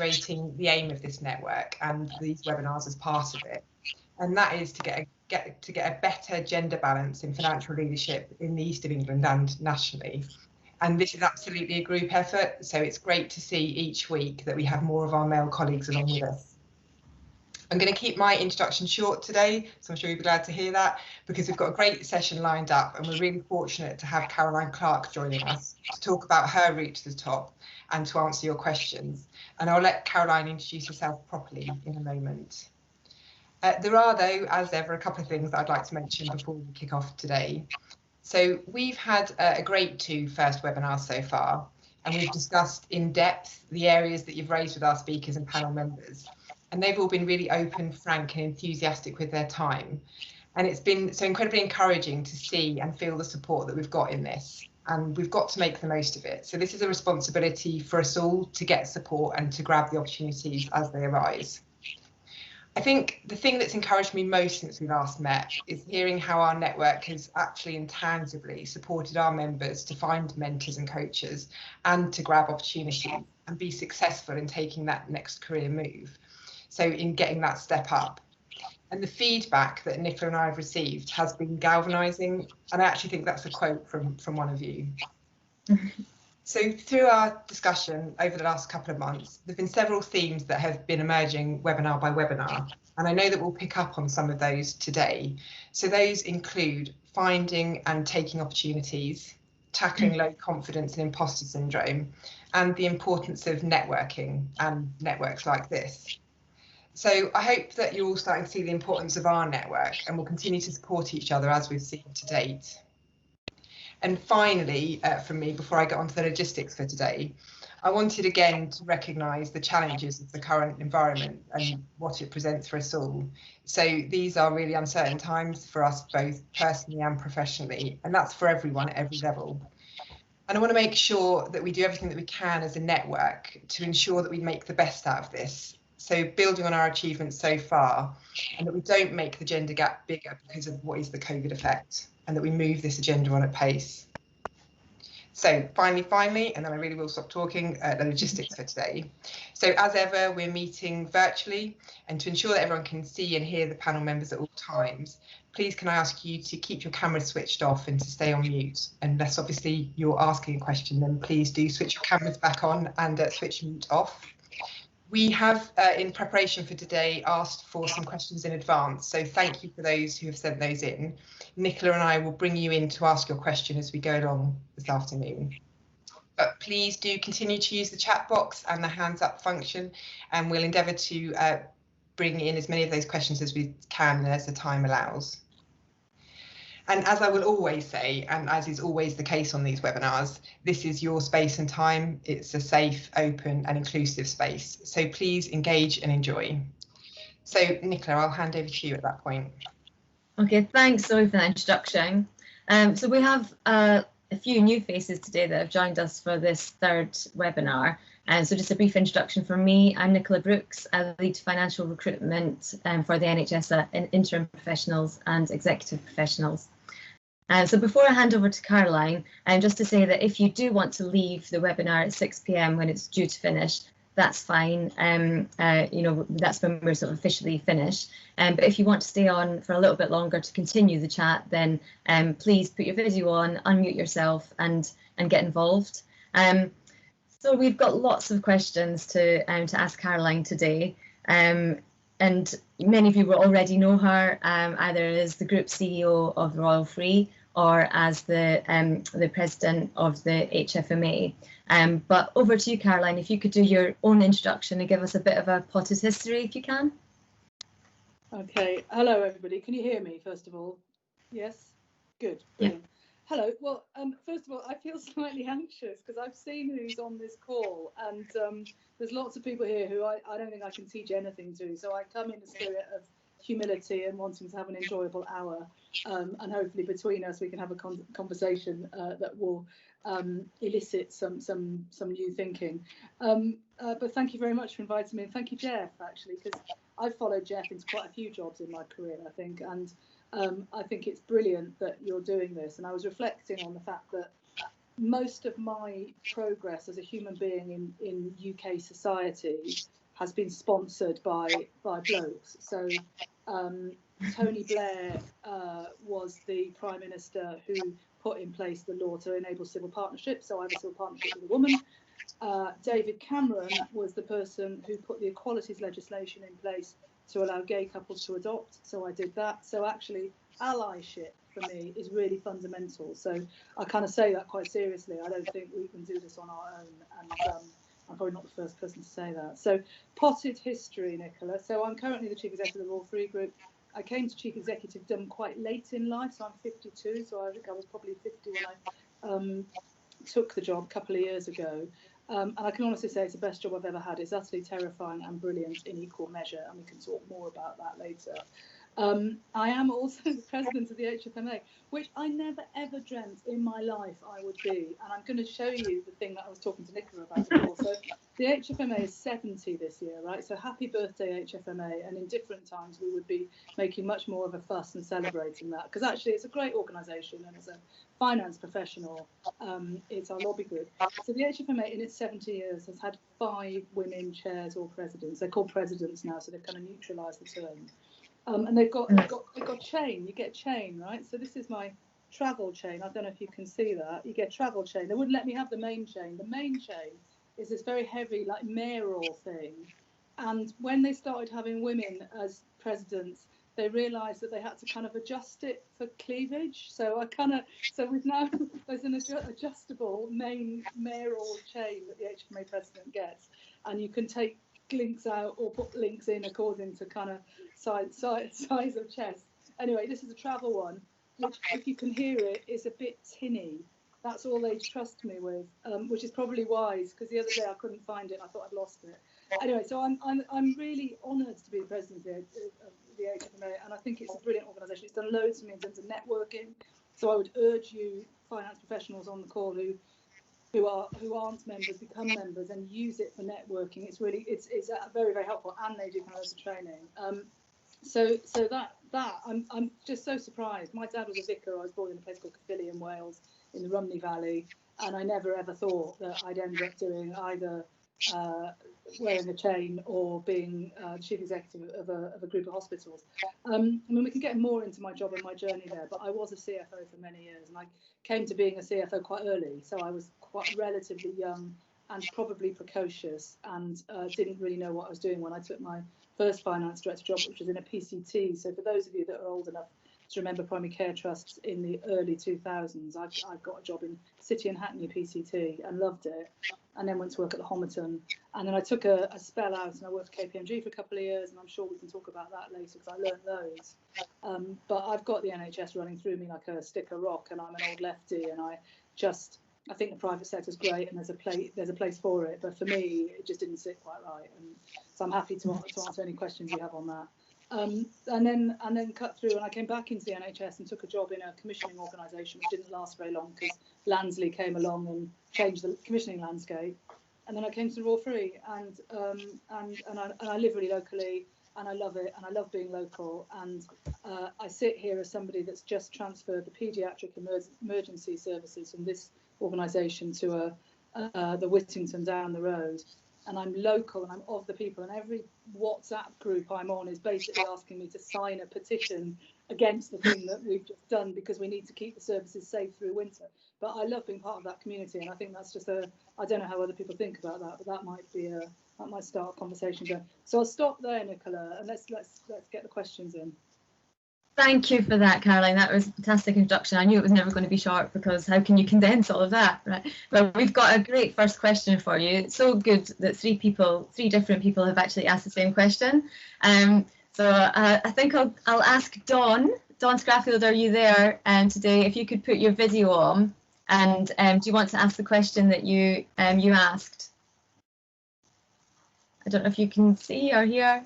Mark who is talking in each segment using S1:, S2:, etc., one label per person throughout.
S1: reiterating the aim of this network and these webinars as part of it, and that is to get a better gender balance in financial leadership in the East of England and nationally. And this is absolutely a group effort, so it's great to see each week that we have more of our male colleagues along with us. I'm going to keep my introduction short today, so I'm sure you'll be glad to hear that, because we've got a great session lined up and we're really fortunate to have Caroline Clark joining us to talk about her route to the top and to answer your questions. And I'll let Caroline introduce herself properly in a moment. There are, though, as ever, a couple of things that I'd like to mention before we kick off today. So we've had a great 2 first webinars so far, and we've discussed in depth the areas that you've raised with our speakers and panel members. And they've all been really open, frank and enthusiastic with their time. And it's been so incredibly encouraging to see and feel the support that we've got in this. And we've got to make the most of it. So this is a responsibility for us all to get support and to grab the opportunities as they arise. I think the thing that's encouraged me most since we last met is hearing how our network has actually intangibly supported our members to find mentors and coaches and to grab opportunities and be successful in taking that next career move. So in getting that step up. And the feedback that Nicola and I have received has been galvanising, and I actually think that's a quote from one of you. So through our discussion over the last couple of months, there have been several themes that have been emerging webinar by webinar, and I know that we'll pick up on some of those today. So those include finding and taking opportunities, tackling low confidence and imposter syndrome, and the importance of networking and networks like this. So I hope that you're all starting to see the importance of our network and will continue to support each other as we've seen to date. And finally, from me, before I get onto the logistics for today, I wanted again to recognise the challenges of the current environment and what it presents for us all. So these are really uncertain times for us both personally and professionally, and that's for everyone at every level. And I want to make sure that we do everything that we can as a network to ensure that we make the best out of this. So building on our achievements so far, and that we don't make the gender gap bigger because of what is the COVID effect, and that we move this agenda on at pace. So finally, and then I really will stop talking, the logistics for today. So as ever, we're meeting virtually, and to ensure that everyone can see and hear the panel members at all times, please can I ask you to keep your cameras switched off and to stay on mute. Unless obviously you're asking a question, then please do switch your cameras back on and switch mute off. We have, in preparation for today, asked for some questions in advance, so thank you for those who have sent those in. Nicola and I will bring you in to ask your question as we go along this afternoon. But please do continue to use the chat box and the hands up function, and we'll endeavour to bring in as many of those questions as we can as the time allows. And as I will always say, and as is always the case on these webinars, this is your space and time. It's a safe, open and inclusive space. So please engage and enjoy. So Nicola, I'll hand over to you at that point.
S2: Okay, thanks Zoe for that introduction. So we have a few new faces today that have joined us for this 3rd webinar. So just a brief introduction from me. I'm Nicola Brooks. I lead financial recruitment for the NHS in interim professionals and executive professionals. So before I hand over to Caroline, just to say that if you do want to leave the webinar at 6 p.m. when it's due to finish, that's fine. You know, that's when we're sort of officially finished. But if you want to stay on for a little bit longer to continue the chat, then please put your video on, unmute yourself and get involved. So we've got lots of questions to ask Caroline today. And many of you will already know her either as the Group CEO of Royal Free or as the President of the HFMA. But over to you, Caroline, if you could do your own introduction and give us a bit of a potted history, if you can.
S3: Okay, hello everybody. Can you hear me, first of all? Yes? Good, brilliant. Yeah. Hello. Well, first of all, I feel slightly anxious because I've seen who's on this call, and there's lots of people here who I don't think I can teach anything to. So I come in a spirit of humility and wanting to have an enjoyable hour, and hopefully between us we can have a conversation that will elicit some new thinking. But thank you very much for inviting me, and thank you, Jeff, actually, because I've followed Jeff into quite a few jobs in my career, I think, and I think it's brilliant that you're doing this. And I was reflecting on the fact that most of my progress as a human being in UK society has been sponsored by blokes. So Tony Blair was the Prime Minister who put in place the law to enable civil partnerships. So I have a civil partnership with a woman. David Cameron was the person who put the equalities legislation in place to allow gay couples to adopt. So I did that. So actually, allyship for me is really fundamental. So I kind of say that quite seriously. I don't think we can do this on our own. And I'm probably not the first person to say that. So potted history, Nicola. So I'm currently the Chief Executive of the WiLfF Group. I came to Chief Executive done quite late in life. So I'm 52. So I think I was probably 50 when I took the job a couple of years ago. And I can honestly say it's the best job I've ever had. It's utterly terrifying and brilliant in equal measure, and we can talk more about that later. I am also the president of the HFMA, which I never ever dreamt in my life I would be. And I'm going to show you the thing that I was talking to Nicola about before. So the HFMA is 70 this year, right? So happy birthday, HFMA. And in different times, we would be making much more of a fuss and celebrating that, because actually it's a great organisation, and as a finance professional, it's our lobby group. So the HFMA in its 70 years has had 5 women chairs or presidents. They're called presidents now, so they've kind of neutralised the term. And they've got chain. You get a chain, right? So this is my travel chain. I don't know if you can see that. You get a travel chain. They wouldn't let me have the main chain. The main chain is this very heavy, like, mayoral thing. And when they started having women as presidents, they realised that they had to kind of adjust it for cleavage. So we've now, there's an adjustable main mayoral chain that the HFMA president gets, and you can take links out or put links in according to kind of size of chest. Anyway, this is a travel one, which, if you can hear it, is a bit tinny. That's all they trust me with, which is probably wise, because the other day I couldn't find it and I thought I'd lost it. Anyway, so I'm really honoured to be the president of the HFMA, and I think it's a brilliant organisation. It's done loads for me in terms of networking. So I would urge you, finance professionals on the call, who aren't members, become members and use it for networking. It's really it's very, very helpful, and they do loads of training. So I'm just so surprised. My dad was a vicar. I was born in a place called Caerphilly in Wales, in the Rumney Valley, and I never ever thought that I'd end up doing either wearing a chain or being chief executive of a group of hospitals. I mean, we can get more into my job and my journey there, but I was a CFO for many years, and I came to being a CFO quite early, so I was quite relatively young and probably precocious, and didn't really know what I was doing when I took my first finance director job, which was in a PCT. So for those of you that are old enough to remember primary care trusts in the early 2000s, I got a job in City and Hackney PCT and loved it, and then went to work at the Homerton, and then I took a spell out and I worked for KPMG for a couple of years, and I'm sure we can talk about that later because I learned loads. But I've got the NHS running through me like a stick of rock, and I'm an old lefty, and I think the private sector's great and there's a place for it, but for me it just didn't sit quite right, and so I'm happy to answer any questions you have on that. And then cut through, and I came back into the NHS and took a job in a commissioning organisation, which didn't last very long because Lansley came along and changed the commissioning landscape. And then I came to the Royal Free, and I live really locally, and I love it, and I love being local. And I sit here as somebody that's just transferred the paediatric emergency services from this organisation to the Whittington down the road. And I'm local and I'm of the people, and every WhatsApp group I'm on is basically asking me to sign a petition against the thing that we've just done, because we need to keep the services safe through winter. But I love being part of that community, and I think that's just I don't know how other people think about that, but that might start a conversation going. So I'll stop there, Nicola, and let's get the questions in.
S2: Thank you for that, Caroline. That was a fantastic introduction. I knew it was never going to be short, because how can you condense all of that, right? Well, we've got a great first question for you. It's so good that three different people have actually asked the same question. So I think I'll ask Dawn Scraffield, are you there today? If you could put your video on, and do you want to ask the question that you asked? I don't know if you can see or hear.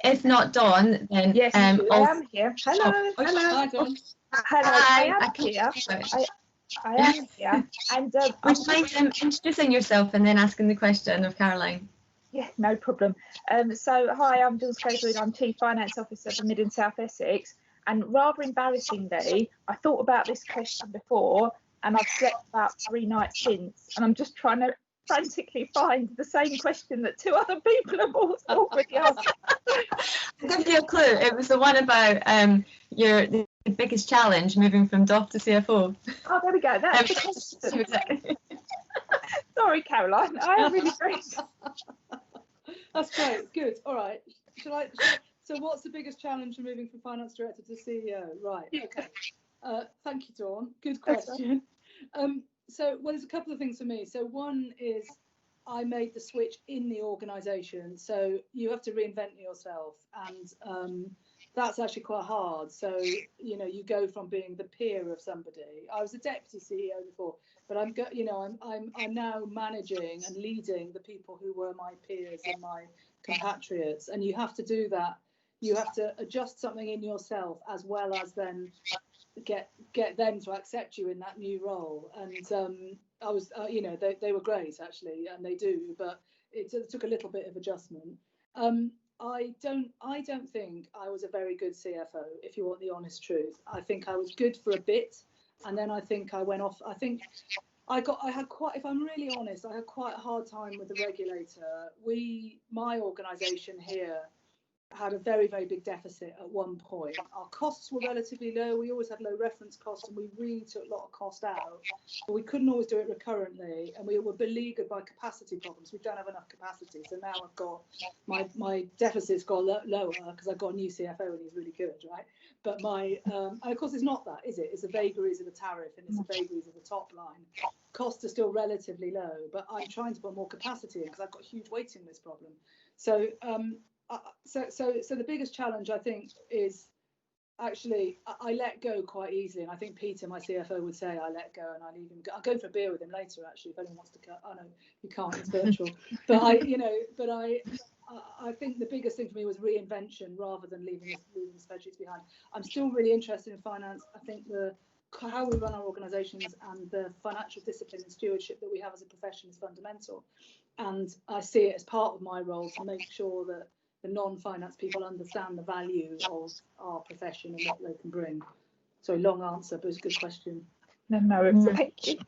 S2: If not, Dawn, then
S4: yes, I am here. Hello, hello.
S3: Hi, Dawn.
S4: Hello,
S2: Hi,
S4: I am here. I am here. And
S2: would you mind introducing yourself and then asking the question of Caroline?
S4: Yeah, no problem. So hi, I'm Dawn Scraffield. I'm Chief Finance Officer for Mid and South Essex. And rather embarrassingly, I thought about this question before, and I've slept about 3 nights since, and I'm just trying to frantically find the same question that 2 other people have already asked.
S2: I'll give you a clue. It was the one about the biggest challenge moving from DOF to CFO.
S4: Oh, there we go. That's the question. Sorry, Caroline. I am really great.
S3: That's great. Good. All right. So what's the biggest challenge from moving from finance director to CEO? Right. Okay. Thank you, Dawn. Good question. So, well, there's a couple of things for me. So one is I made the switch in the organisation. So you have to reinvent yourself, and that's actually quite hard. So, you know, you go from being the peer of somebody. I was a deputy CEO before, but I'm now managing and leading the people who were my peers and my compatriots, and you have to do that. You have to adjust something in yourself as well as then get them to accept you in that new role. And I was, you know, they were great actually, and they do, but it took a little bit of adjustment. I don't think I was a very good CFO, if you want the honest truth. I think I was good for a bit, and then I think I went off. I think if I'm really honest, I had quite a hard time with the regulator. My organisation here had a very, very big deficit at one point. Our costs were relatively low. We always had low reference costs, and we really took a lot of cost out, but we couldn't always do it recurrently, and we were beleaguered by capacity problems. We don't have enough capacity, so now I've got my deficit's got lower because I've got a new CFO and he's really good, right? But and of course it's not that, is it? It's the vagaries of the tariff and it's the vagaries of the top line. Costs are still relatively low, but I'm trying to put more capacity in because I've got a huge waiting list problem. So so the biggest challenge I think is actually I let go quite easily, and I think Peter, my CFO, would say I let go and I leave him. I'll go for a beer with him later actually if anyone wants to cut. Oh no, you can't, it's virtual. But I think the biggest thing for me was reinvention rather than leaving the spreadsheets behind. I'm still really interested in finance. I think how we run our organisations and the financial discipline and stewardship that we have as a profession is fundamental, and I see it as part of my role to make sure that the non-finance people understand the value of our profession and what they can bring. So long answer, but it's a good question.
S4: No, thank you.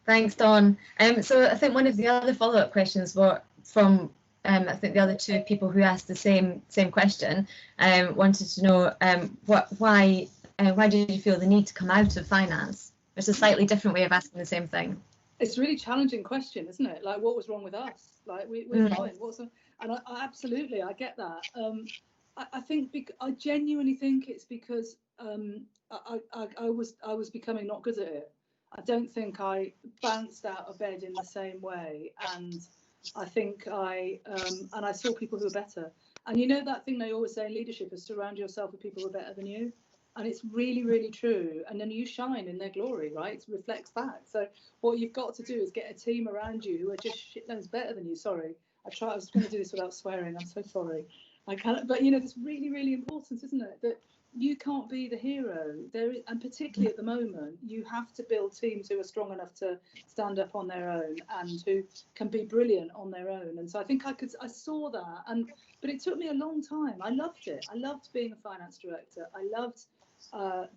S2: Thanks, Dawn. So I think one of the other follow-up questions were from I think the other 2 people who asked the same question wanted to know why did you feel the need to come out of finance? It's a slightly different way of asking the same thing.
S3: It's a really challenging question, isn't it? Like, what was wrong with us? Like, we're fine. And I absolutely, I get that. I genuinely think it's because I was becoming not good at it. I don't think I bounced out of bed in the same way, and I think I saw people who were better. And you know that thing they always say in leadership is surround yourself with people who are better than you. And it's really, really true. And then you shine in their glory, right? It reflects back. So what you've got to do is get a team around you who are just shitloads better than you. Sorry, I was going to do this without swearing. I'm so sorry. I can't. But you know, it's really, really important, isn't it? That you can't be the hero. And particularly at the moment, you have to build teams who are strong enough to stand up on their own and who can be brilliant on their own. And so I think I saw that. But it took me a long time. I loved it. I loved being a finance director. I loved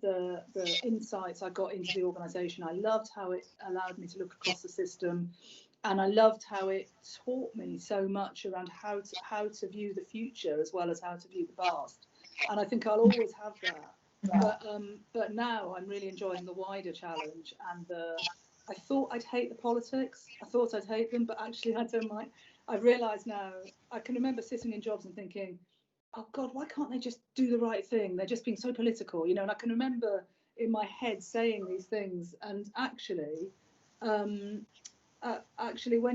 S3: the insights I got into the organisation. I loved how it allowed me to look across the system, and I loved how it taught me so much around how to view the future as well as how to view the past. And I think I'll always have that. But now I'm really enjoying the wider challenge, and I thought I'd hate the politics. I thought I'd hate them, but actually I don't mind. I've realised now. I can remember sitting in jobs and thinking, oh God, why can't they just do the right thing? They're just being so political, you know. And I can remember in my head saying these things, and actually when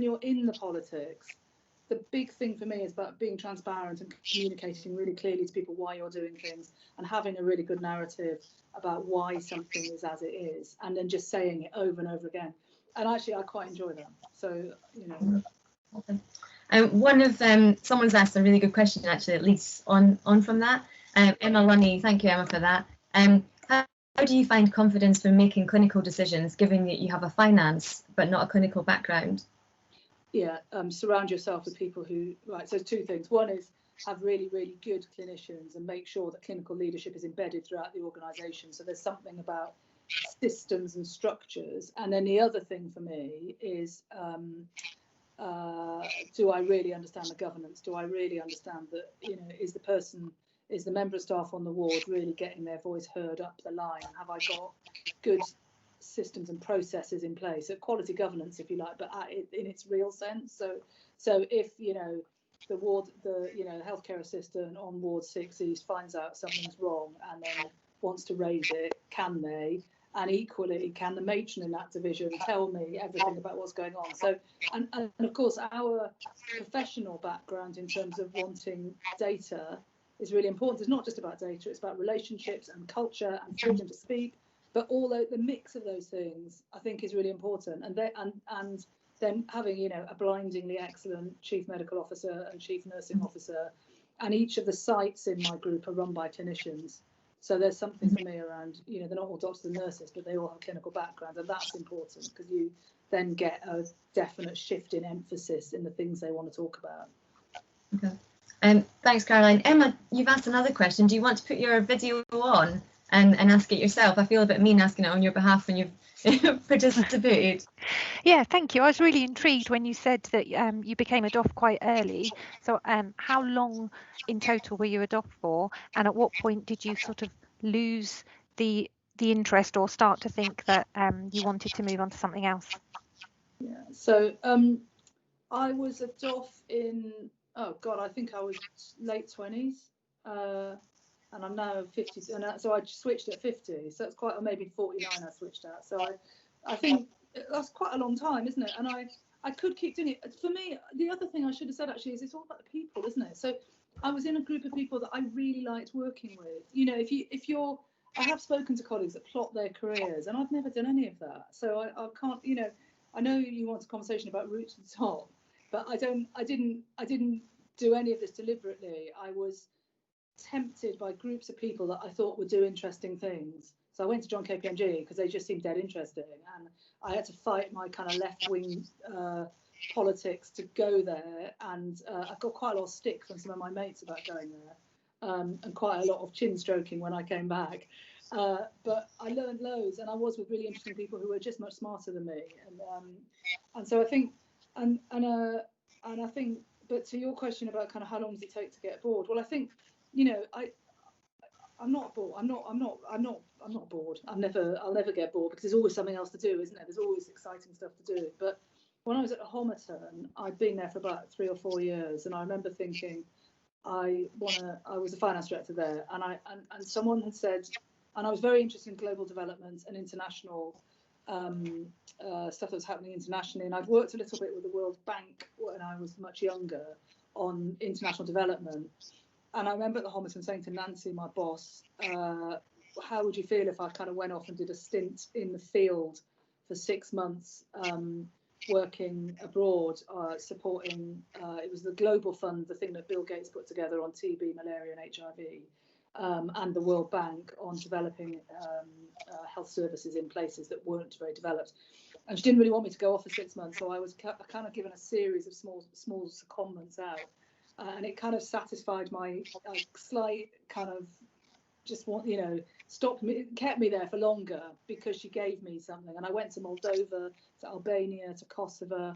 S3: you're in the politics, the big thing for me is about being transparent and communicating really clearly to people why you're doing things, and having a really good narrative about why something is as it is, and then just saying it over and over again. And actually I quite enjoy that. So, you know.
S2: One of someone's asked a really good question actually that leads on from that. Emma Lunny, thank you Emma for that. How do you find confidence for making clinical decisions given that you have a finance but not a clinical background?
S3: Yeah, surround yourself with people who, right, so 2 things. One is have really, really good clinicians and make sure that clinical leadership is embedded throughout the organisation. So there's something about systems and structures. And then the other thing for me is, do I really understand the governance? Do I really understand that, you know, is the member of staff on the ward really getting their voice heard up the line? Have I got good systems and processes in place? So quality governance, if you like, but in its real sense. So if, you know, the healthcare assistant on Ward 6 East finds out something's wrong and then wants to raise it, can they? And equally, can the matron in that division tell me everything about what's going on? So, and of course, our professional background in terms of wanting data is really important. It's not just about data, it's about relationships and culture and freedom to speak, but all the mix of those things I think is really important. And then having, you know, a blindingly excellent chief medical officer and chief nursing officer, and each of the sites in my group are run by clinicians. So there's something for me around, you know, they're not all doctors and nurses, but they all have clinical backgrounds, and that's important because you then get a definite shift in emphasis in the things they want to talk about.
S2: Okay. Thanks, Caroline. Emma, you've asked another question. Do you want to put your video on and ask it yourself? I feel a bit mean asking it on your behalf when you've participated.
S5: Yeah, thank you. I was really intrigued when you said that you became a DOF quite early. So how long in total were you a DOF for? And at what point did you sort of lose the interest or start to think that you wanted to move on to something else?
S3: Yeah, so I was a DOF in, oh God, I think I was late 20s. And I'm now 50, and so I switched at 50. So it's quite, or maybe 49 I switched at. So I think that's quite a long time, isn't it? And I could keep doing it. For me, the other thing I should have said actually is it's all about the people, isn't it? So I was in a group of people that I really liked working with. You know, I have spoken to colleagues that plot their careers, and I've never done any of that. So I can't, you know, I know you want a conversation about route to the top, but I didn't do any of this deliberately. I was tempted by groups of people that I thought would do interesting things. So I went to John KPMG because they just seemed dead interesting, and I had to fight my kind of left-wing politics to go there, and I got quite a lot of stick from some of my mates about going there, and quite a lot of chin stroking when I came back. But I learned loads, and I was with really interesting people who were just much smarter than me, and so I think, and I think, but to your question about kind of how long does it take to get bored? Well, I think, you know, I'm not bored. I'm not bored. I'll never get bored because there's always something else to do, isn't there? There's always exciting stuff to do. But when I was at Homerton, I'd been there for about 3 or 4 years, and I remember thinking, I was a finance director there, and someone had said, and I was very interested in global development and international stuff that was happening internationally, and I'd worked a little bit with the World Bank when I was much younger on international development. And I remember at the Homerton saying to Nancy, my boss, how would you feel if I kind of went off and did a stint in the field for 6 months, working abroad, supporting, it was the Global Fund, the thing that Bill Gates put together on TB, malaria and HIV, and the World Bank on developing health services in places that weren't very developed. And she didn't really want me to go off for 6 months, so I was kind of given a series of small secondments out. And it kind of satisfied my slight kind of just want, you know, kept me there for longer because she gave me something. And I went to Moldova, to Albania, to Kosovo,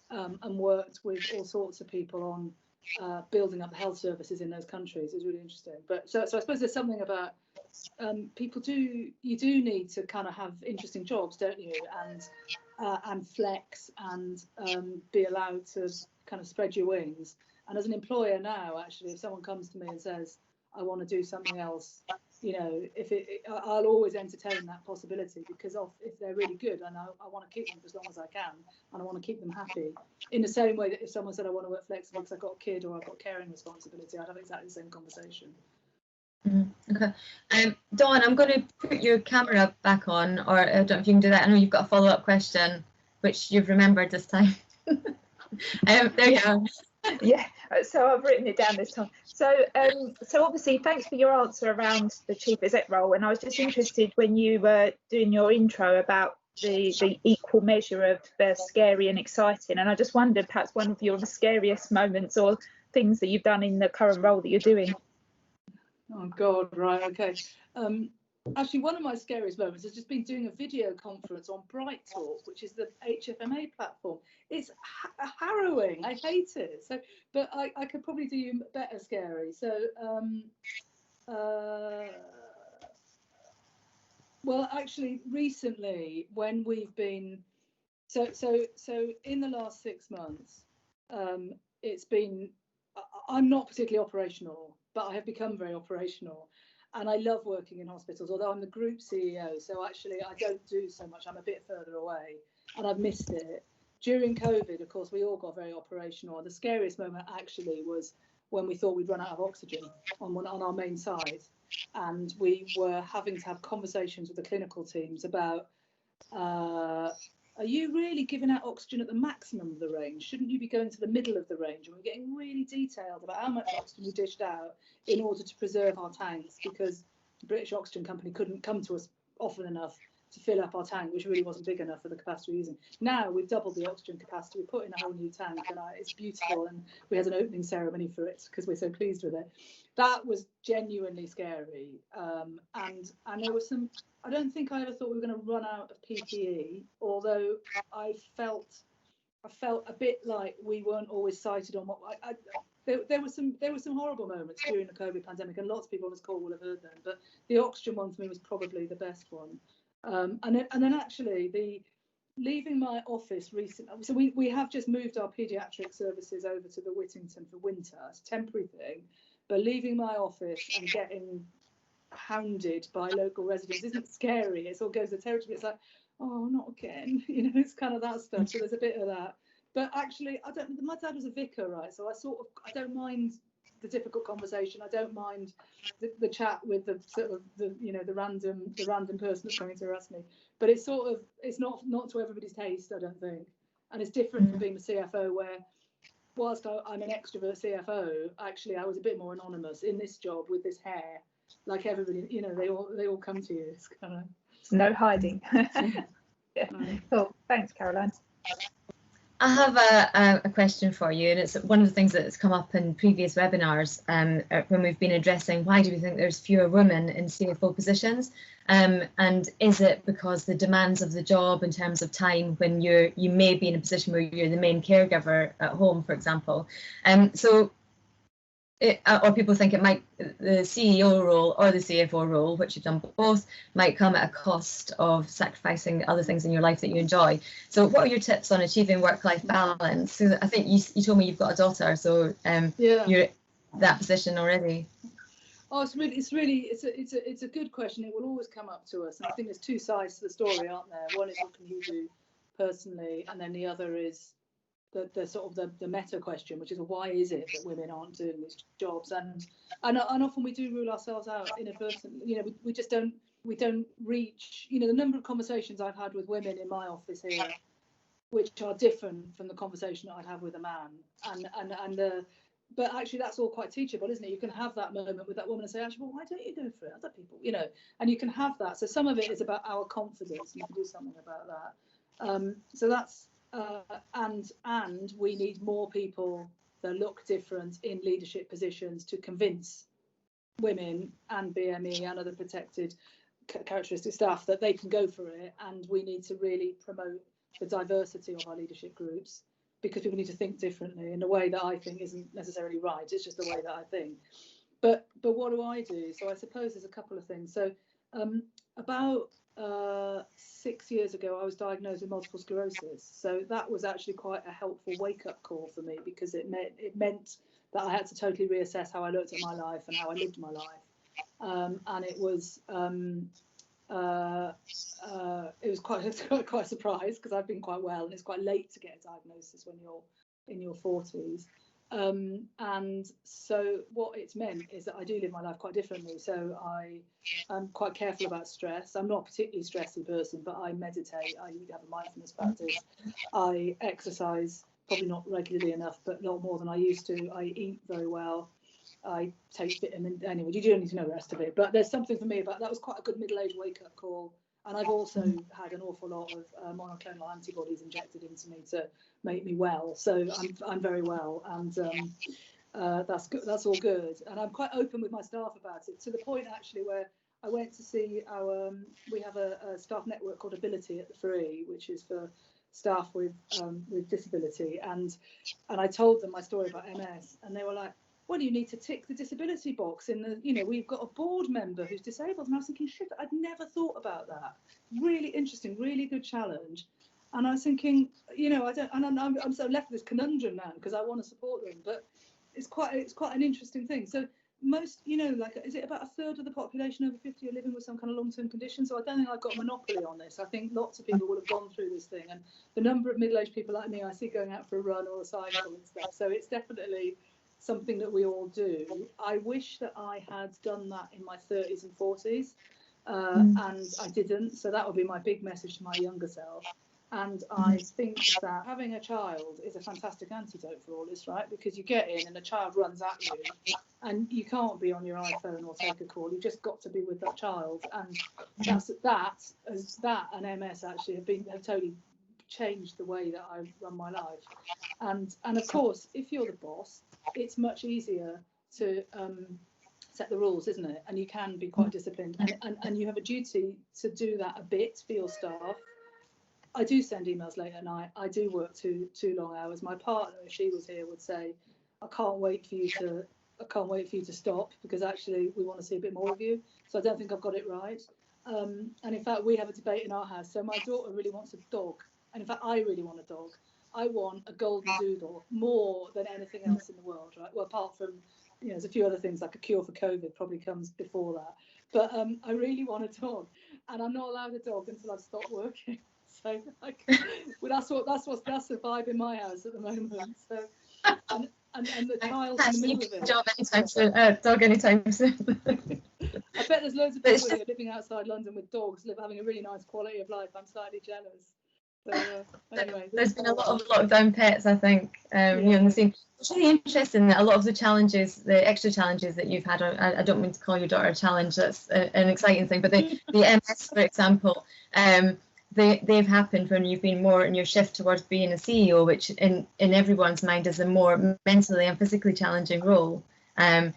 S3: and worked with all sorts of people on building up health services in those countries. It was really interesting. But so I suppose there's something about you do need to kind of have interesting jobs, don't you? And flex and be allowed to kind of spread your wings. And as an employer now, actually, if someone comes to me and says, I want to do something else, you know, I'll always entertain that possibility because if they're really good and I want to keep them for as long as I can and I want to keep them happy. In the same way that if someone said I want to work flexible because I've got a kid or I've got caring responsibility, I'd have exactly the same conversation.
S2: Okay. Dawn, I'm going to put your camera back on, or I don't know if you can do that. I know you've got a follow-up question, which you've remembered this time. There you are.
S4: Yeah, so I've written it down this time. So obviously, thanks for your answer around the chief exec role. And I was just interested when you were doing your intro about the equal measure of scary and exciting. And I just wondered perhaps one of your scariest moments or things that you've done in the current role that you're doing.
S3: Oh God, right, okay. Actually, one of my scariest moments has just been doing a video conference on Bright Talk, which is the HFMA platform. It's harrowing. I hate it. So, but I could probably do you better scary. So, well, actually, recently when we've been, so in the last 6 months, it's been. I'm not particularly operational, but I have become very operational. And I love working in hospitals, although I'm the group CEO. So actually, I don't do so much. I'm a bit further away and I've missed it. During COVID, of course, we all got very operational. And the scariest moment actually was when we thought we'd run out of oxygen on our main site. And we were having to have conversations with the clinical teams about, are you really giving out oxygen at the maximum of the range? Shouldn't you be going to the middle of the range? And we're getting really detailed about how much oxygen we dished out in order to preserve our tanks, because the British Oxygen Company couldn't come to us often enough to fill up our tank, which really wasn't big enough for the capacity we're using. Now we've doubled the oxygen capacity, we put in a whole new tank, and it's beautiful, and we had an opening ceremony for it because we're so pleased with it. That was genuinely scary, and there was some. I don't think I ever thought we were going to run out of PPE, although I felt a bit like we weren't always cited on what there were some horrible moments during the COVID pandemic, and lots of people on this call will have heard them. But the oxygen one for me was probably the best one. And then actually the leaving my office recently. So we have just moved our paediatric services over to the Whittington for winter. It's a temporary thing, but leaving my office and getting hounded by local residents isn't scary. It all goes to territory. It's like, oh, not again. You know, it's kind of that stuff. So there's a bit of that. But actually, my dad was a vicar, right? So I don't mind the difficult conversation. I don't mind the chat with the sort of the random person that's coming to harass me. But it's not to everybody's taste, I don't think. And it's different from being a CFO, where whilst I'm an extrovert CFO, actually I was a bit more anonymous in this job with this hair. Like everybody, you know, they all come to you. It's kind of
S4: no hiding. Yeah. Cool. Thanks, Caroline.
S2: I have a question for you, and it's one of the things that's come up in previous webinars when we've been addressing why do we think there's fewer women in CFO positions, and is it because the demands of the job in terms of time when you may be in a position where you're the main caregiver at home, for example, or people think it might, the CEO role or the CFO role, which you've done both, might come at a cost of sacrificing other things in your life that you enjoy. So what are your tips on achieving work-life balance? So I think you told me you've got a daughter, so you're in that position already.
S3: Oh, it's a good question. It will always come up to us, and I think there's two sides to the story, aren't there? One is what can you do personally, and then the other is the sort of the meta question, which is why is it that women aren't doing these jobs? And often we do rule ourselves out inadvertently. You know, we just don't reach. You know, the number of conversations I've had with women in my office here, which are different from the conversation that I'd have with a man. But actually, that's all quite teachable, isn't it? You can have that moment with that woman and say, actually, well, why don't you go for it? Other people, you know, and you can have that. So some of it is about our confidence, and you can do something about that. So that's. And we need more people that look different in leadership positions to convince women and BME and other protected characteristic staff that they can go for it. And we need to really promote the diversity of our leadership groups, because people need to think differently in a way that I think isn't necessarily right. It's just the way that I think. But what do I do? So I suppose there's a couple of things. So about 6 years ago, I was diagnosed with multiple sclerosis. So that was actually quite a helpful wake-up call for me, because it meant that I had to totally reassess how I looked at my life and how I lived my life. And it was quite a surprise, because I've been quite well, and it's quite late to get a diagnosis when you're in your 40s. And so what it's meant is that I do live my life quite differently. So I am quite careful about stress. I'm not a particularly stressy person, but I meditate. I have a mindfulness practice. I exercise, probably not regularly enough, but a lot more than I used to. I eat very well. I take vitamin. Anyway, you don't need to know the rest of it. But there's something for me about that. Was quite a good middle-aged wake-up call. And I've also had an awful lot of monoclonal antibodies injected into me to make me well. So I'm very well, and that's good. That's all good. And I'm quite open with my staff about it, to the point actually where I went to see our, we have a staff network called Ability at the Free, which is for staff with disability. And I told them my story about MS, and they were like, well, you need to tick the disability box in the, you know, we've got a board member who's disabled. And I was thinking, shit, I'd never thought about that. Really interesting, really good challenge. And I was thinking, you know, I'm sort of left with this conundrum now because I want to support them, but it's quite an interesting thing. So most, you know, like, is it about a third of the population over 50 are living with some kind of long-term condition? So I don't think I've got a monopoly on this. I think lots of people will have gone through this thing, and the number of middle-aged people like me I see going out for a run or a cycle and stuff. So it's definitely something that we all do. I wish that I had done that in my 30s and 40s, and I didn't. So that would be my big message to my younger self. And I think that having a child is a fantastic antidote for all this, right? Because you get in and a child runs at you, and you can't be on your iPhone or take a call. You've just got to be with that child. And that and MS actually have totally changed the way that I run my life. And of course, if you're the boss, it's much easier to set the rules, isn't it? And you can be quite disciplined, and you have a duty to do that a bit for your staff. I do send emails late at night. I do work too long hours. My partner, if she was here, would say, I can't wait for you to stop, because actually we want to see a bit more of you. So I don't think I've got it right. And in fact, we have a debate in our house. So my daughter really wants a dog, and in fact, I really want a dog. I want a golden doodle more than anything else in the world, right? Well, apart from, you know, there's a few other things like a cure for COVID probably comes before that. But I really want a dog, and I'm not allowed a dog until I've stopped working. So well, that's the vibe in my house at the moment. So and the child in the middle of it.
S2: Dog anytime soon.
S3: I bet there's loads of people here living outside London with dogs, having a really nice quality of life. I'm slightly jealous. So anyway,
S2: there's been a lot of lockdown pets, I think. You know, in the scene. It's really interesting that a lot of the challenges, the extra challenges that you've had, I don't mean to call your daughter a challenge, that's an exciting thing, but the MS, for example, they've happened when you've been more in your shift towards being a CEO, which in everyone's mind is a more mentally and physically challenging role than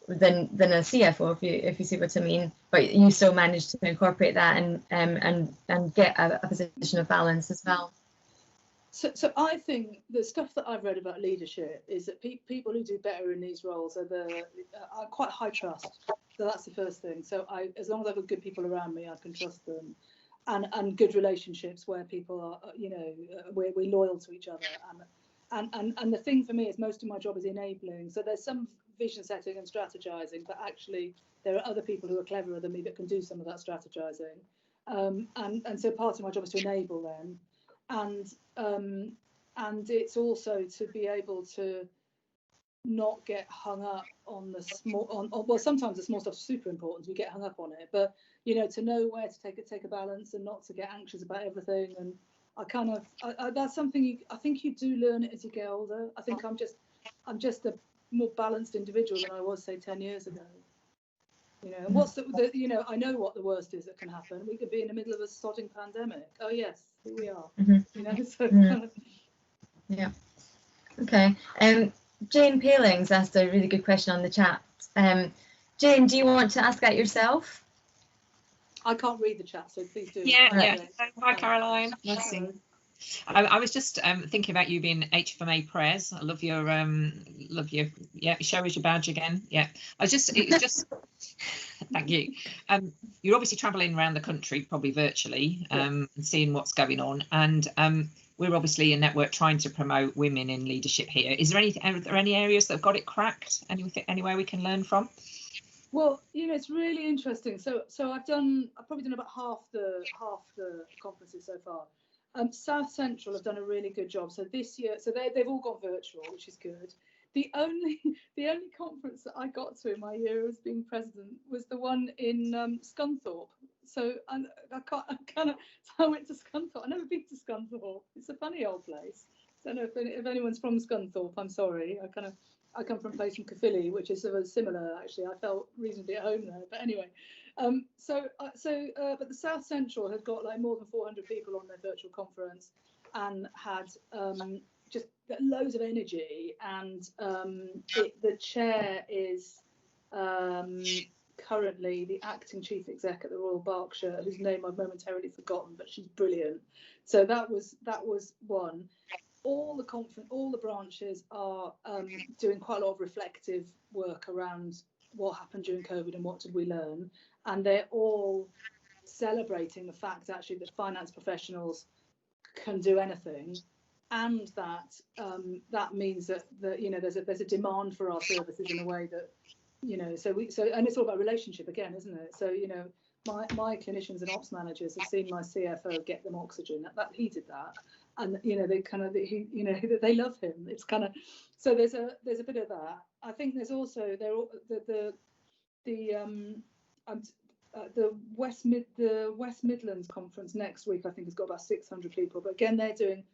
S2: a CFO, if you see what I mean. But you still managed to incorporate that and get a position of balance as well.
S3: So I think the stuff that I've read about leadership is that people who do better in these roles are quite high trust. So that's the first thing. So as long as I've got good people around me, I can trust them. And good relationships where people are, you know, we're loyal to each other. And the thing for me is most of my job is enabling. So there's some vision setting and strategizing, but actually there are other people who are cleverer than me that can do some of that strategizing. And so part of my job is to enable them. And it's also to be able to not get hung up on the small, well, sometimes the small stuff's super important, we get hung up on it, but you know, to know where to take a balance and not to get anxious about everything. And that's something I think you do learn it as you get older. I think I'm just a more balanced individual than I was, say, 10 years ago. You know, and what's the you know, I know what the worst is that can happen. We could be in the middle of a sodding pandemic. Oh yes, here we are. You know, so
S2: yeah. Okay. Jane Palings asked a really good question on the chat. Jane, do you want to ask that yourself?
S3: I can't read the chat, so please do.
S6: Yeah. Hi, Caroline. I was just thinking about you being HFMA Pres. I love your show us your badge again. Yeah, it was just thank you. You're obviously travelling around the country, probably virtually, and seeing what's going on. And we're obviously a network trying to promote women in leadership here. Are there any areas that have got it cracked? Anywhere we can learn from?
S3: Well, you know, it's really interesting. So I've probably done about half the conferences so far. South Central have done a really good job. So this year, so they've all gone virtual, which is good. The only conference that I got to in my year as being president was the one in Scunthorpe. So I went to Scunthorpe. I've never been to Scunthorpe. It's a funny old place. I don't know if anyone's from Scunthorpe. I'm sorry. I come from a place from Caerphilly, which is sort of similar, actually. I felt reasonably at home there. But anyway, but the South Central had got like more than 400 people on their virtual conference and had just loads of energy. And the chair is currently the acting chief exec at the Royal Berkshire, whose name I've momentarily forgotten, but she's brilliant. So that was one. All the branches are doing quite a lot of reflective work around what happened during COVID and what did we learn, and they're all celebrating the fact actually that finance professionals can do anything, and that that means that you know there's a demand for our services in a way that, you know, so and it's all about relationship again, isn't it? So, you know, my clinicians and ops managers have seen my CFO get them oxygen. That he did that, and you know they love him. It's kind of, so there's a bit of that. I think there's also the West Midlands conference next week, I think, has got about 600 people, but again they're doing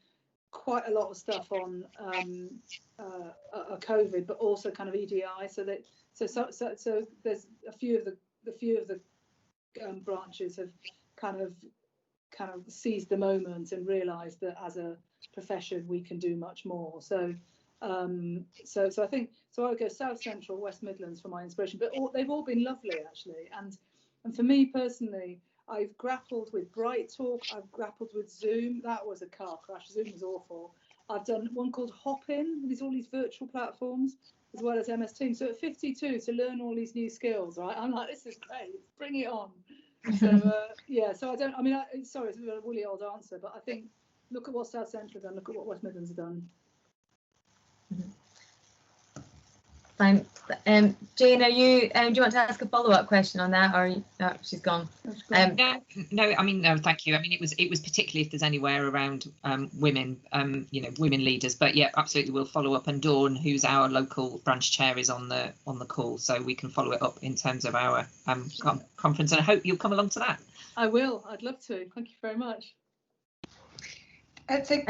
S3: quite a lot of stuff on COVID, but also kind of EDI. So there's a few of the branches have kind of seized the moment and realised that as a profession we can do much more. So I think I would go South Central, West Midlands for my inspiration, but they've all been lovely actually. And for me personally, I've grappled with Bright Talk, I've grappled with Zoom. That was a car crash. Zoom was awful. I've done one called Hopin, all these virtual platforms, as well as MS Teams. So at 52, to learn all these new skills, right? I'm like, this is great, bring it on. So yeah, so sorry, it's a woolly old answer, but I think look at what South Central have done, look at what West Midlands have done.
S2: Thanks. Jane, do you want to ask a follow-up question on that, or she's gone?
S6: No, thank you. I mean, it was particularly if there's anywhere around women, women leaders. But yeah, absolutely, we'll follow up. And Dawn, who's our local branch chair, is on the call, so we can follow it up in terms of our conference. And I hope you'll come along to that.
S3: I will. I'd love to. Thank you very much.
S1: So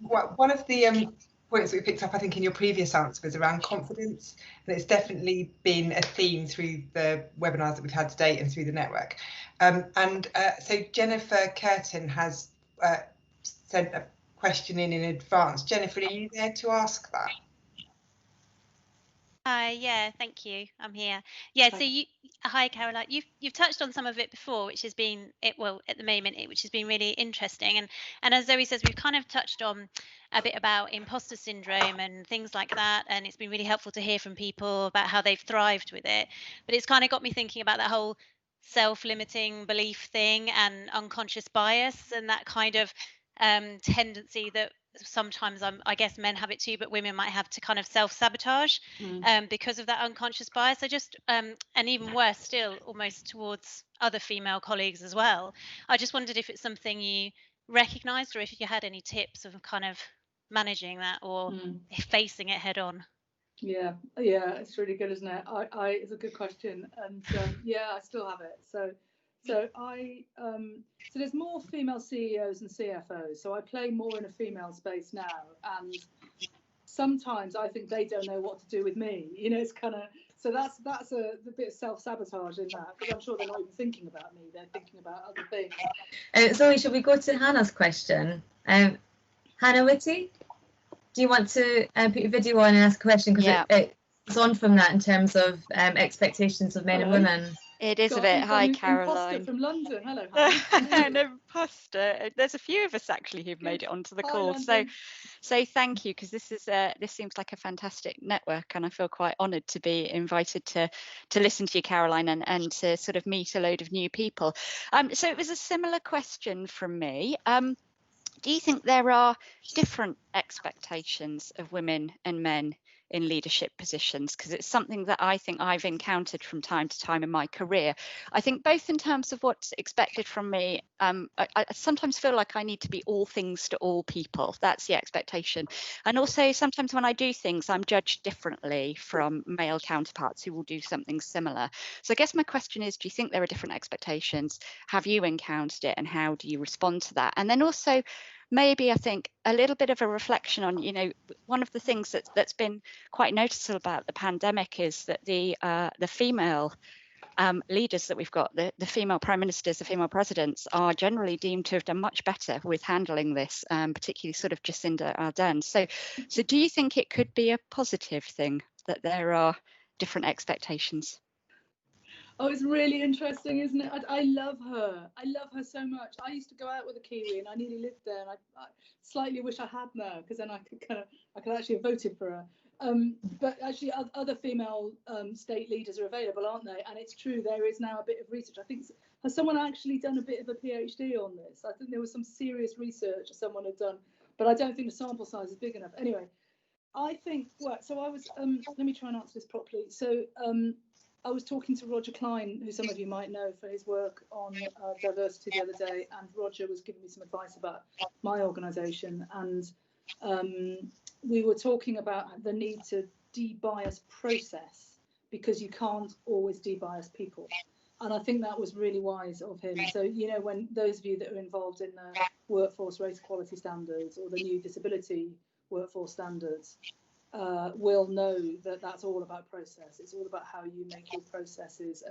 S1: one of the points that we picked up, I think, in your previous answer was around confidence, and it's definitely been a theme through the webinars that we've had to date and through the network. So Jennifer Curtin has sent a question in advance. Jennifer, are you there to ask that?
S7: Hi, yeah, thank you. I'm here. Yeah, so hi Caroline. You've touched on some of it before, which has been at the moment, which has been really interesting. And as Zoe says, we've kind of touched on a bit about imposter syndrome and things like that, and it's been really helpful to hear from people about how they've thrived with it. But it's kind of got me thinking about that whole self-limiting belief thing and unconscious bias and that kind of tendency that sometimes I guess men have it too, but women might have to kind of self-sabotage because of that unconscious bias. I just and even worse still, almost towards other female colleagues as well. I just wondered if it's something you recognized, or if you had any tips of kind of managing that or facing it head on.
S3: Yeah, it's really good, isn't it? It's a good question, and yeah, I still have it. So there's more female CEOs and CFOs, so I play more in a female space now, and sometimes I think they don't know what to do with me. You know, it's kind of, so that's a bit of self-sabotage in that, because I'm sure they're not even thinking about me, they're thinking about other things.
S2: Zoe, shall we go to Hannah's question? Hannah Whitty, do you want to put your video on and ask a question, because it's on from that in terms of expectations of men and women.
S8: It is a bit. Hi, Caroline.
S3: Imposter from London. Hello.
S8: An imposter. There's a few of us actually who've made it onto the call.
S3: London.
S8: So thank you, because this seems like a fantastic network, and I feel quite honoured to be invited to listen to you, Caroline, and to sort of meet a load of new people. So it was a similar question from me. Do you think there are different expectations of women and men in leadership positions? Because it's something that I think I've encountered from time to time in my career. I think both in terms of what's expected from me, I sometimes feel like I need to be all things to all people. That's the expectation. And also sometimes when I do things, I'm judged differently from male counterparts who will do something similar. So I guess my question is, do you think there are different expectations? Have you encountered it, and how do you respond to that? And then also, maybe I think a little bit of a reflection on, you know, one of the things that's been quite noticeable about the pandemic is that the female leaders that we've got, the female prime ministers, the female presidents, are generally deemed to have done much better with handling this, particularly sort of Jacinda Ardern. So do you think it could be a positive thing that there are different expectations?
S3: Oh, it's really interesting, isn't it? I love her. I love her so much. I used to go out with a Kiwi, and I nearly lived there. And I slightly wish I had now, because then I could actually have voted for her. But actually, other female state leaders are available, aren't they? And it's true, there is now a bit of research. I think, has someone actually done a bit of a PhD on this? I think there was some serious research someone had done, but I don't think the sample size is big enough. Anyway, I think, well, so I was, let me try and answer this properly. So I was talking to Roger Klein, who some of you might know for his work on diversity the other day, and Roger was giving me some advice about my organisation, and we were talking about the need to de-bias process, because you can't always de-bias people. And I think that was really wise of him. So, you know, when those of you that are involved in the workforce race equality standards or the new disability workforce standards will know that that's all about process. It's all about how you make your processes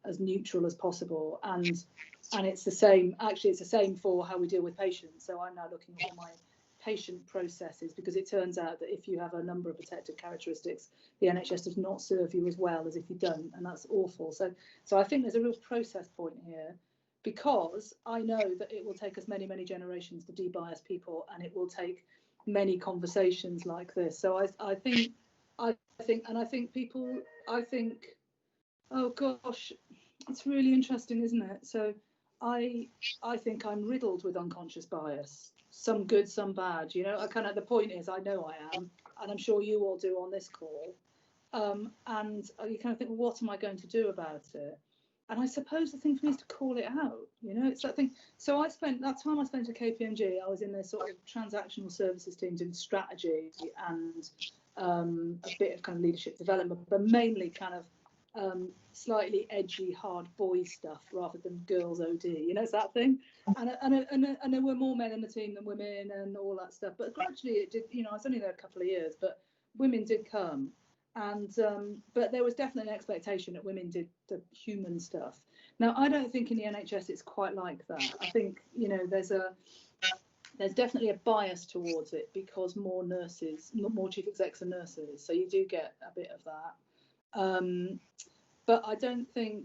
S3: as neutral as possible. And it's the same, actually, it's the same for how we deal with patients. So I'm now looking at all my patient processes, because it turns out that if you have a number of protected characteristics, the NHS does not serve you as well as if you don't, and that's awful. So I think there's a real process point here, because I know that it will take us many generations to de-bias people, and it will take many conversations like this. So I think people, oh gosh, it's really interesting, isn't it? So I think I'm riddled with unconscious bias, some good, some bad, you know. I kind of, the point is, I know I am, and I'm sure you all do on this call, and you kind of think, well, what am I going to do about it? And I suppose the thing for me is to call it out, you know. It's that thing. So I spent that time I spent at KPMG, I was in their sort of transactional services team doing strategy and a bit of kind of leadership development, but mainly kind of slightly edgy, hard boy stuff rather than girls OD, you know, it's that thing. And there were more men in the team than women and all that stuff. But gradually it did, you know, I was only there a couple of years, but women did come. And but there was definitely an expectation that women did the human stuff. Now, I don't think in the NHS it's quite like that. I think, you know, there's definitely a bias towards it, because more nurses, more chief execs are nurses, so you do get a bit of that. But I don't know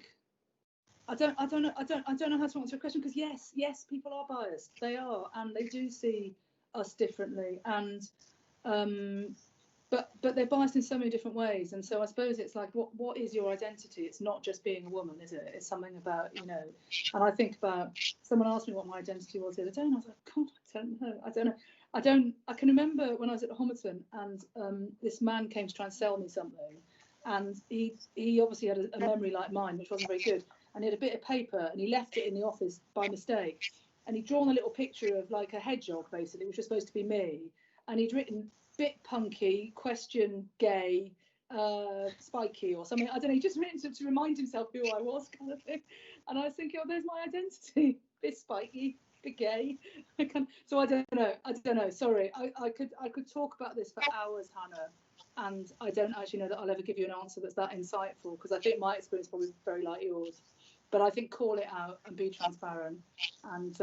S3: how to answer the question, because yes, people are biased. They are, and they do see us differently, and but they're biased in so many different ways. And so I suppose it's like, what is your identity? It's not just being a woman, is it? It's something about, you know. And I think about, someone asked me what my identity was the other day, and I was like, God, I don't know. I can remember when I was at Homerton, and this man came to try and sell me something. And he obviously had a memory like mine, which wasn't very good. And he had a bit of paper, and he left it in the office by mistake. And he'd drawn a little picture of like a hedgehog, basically, which was supposed to be me. And he'd written bit punky, question gay, spiky or something. I don't know. He just written to remind himself who I was, kind of thing. And I was thinking, oh, there's my identity. Bit spiky, bit gay. So I don't know. Sorry, I could talk about this for hours, Hannah. And I don't actually know that I'll ever give you an answer that's that insightful, because I think my experience is probably very like yours. But I think call it out and be transparent, and